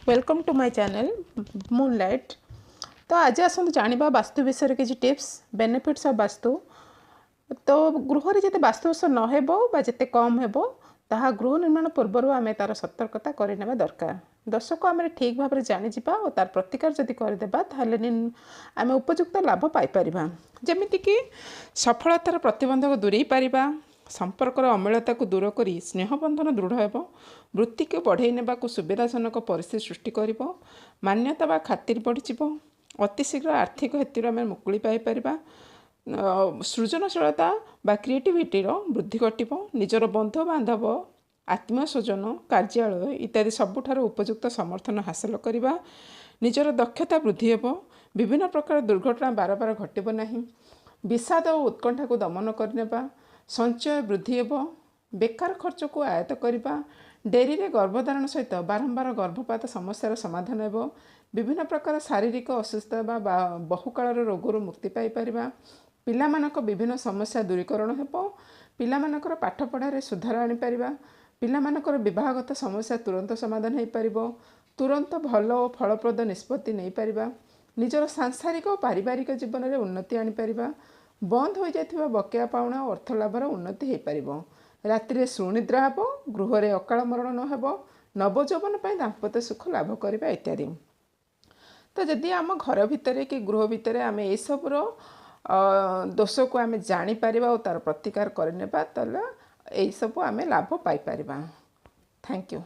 Welcome to my channel Moonlight. तो आज आसतु जानिबा वास्तु विषय किसी टिप्स बेनिफिट्स ऑफ वास्तु। तो गृह जिते वास्तुदोष न हेबो बा जिते कम हेबो ताहा गृह निर्माण पूर्व आम तार सतर्कता करने दरकार। दोष को आम ठीक भाव में जाणीजा और तार प्रतिकार जदि करदेबा ताहले आम उपयुक्त लाभ पाइपर। जमीक सफलतार प्रतिबंधक दूरे पारिबा, संपर्कर अमिलता को दूर कर स्नेहबंधन दृढ़ हो, वृत्ति को बढ़ई ने सुविधाजनक परिस्थिति सृष्टि कर, मान्यता बा खातिर बढ़ी, अति शीघ्र आर्थिक हेतु आम मुकुली पाइपर, सृजनशीलता बा क्रिएटिविटीर वृद्धि घट, निजर बंधु बांधव आत्मीय स्वजन कार्यालय इत्यादि सबुठार उपयुक्त समर्थन हासिल करवा, निजर दक्षता वृद्धि हो, विभिन्न प्रकार दुर्घटना बार बार घटब नहीं, विषाद और उत्कंठा को दमन करने, संचय वृद्धि हो, बेकार खर्च को आयत्त करने, डेरी रे गर्भधारण सहित बारंबार गर्भपात समस्यार समाधान हो, विभिन्न प्रकार शारीरिक असुस्थता बा बहुकाल रोगर मुक्ति पाइपर, पिलामानक विभिन्न समस्या दूरीकरण हो, पिलामानकर पाठ पढ़ारे सुधार आनीपर, पिलामानकर विवाहगत समस्या तुरंत समाधान हो पार, तुरंत भल और फलप्रद निष्पत्ति नहीं पारिबा, निजर सांसारिक और पारिवारिक जीवन में उन्नति आनीपर, बंद हो जाइथिबा बकेया पाउना और अर्थ लाभर उन्नति हो पार, राति सुनिद्रा हे, गृह में अकाल मरण न हो, नवजौवन दाम्पत्य सुख लाभ करवा इत्यादि। तो जदि आम घर भितर कि गृह भितर आम ये सबूर दोष को आम जापर और तार प्रतिकार करने यही सब आम लाभ पाइपर। Thank you.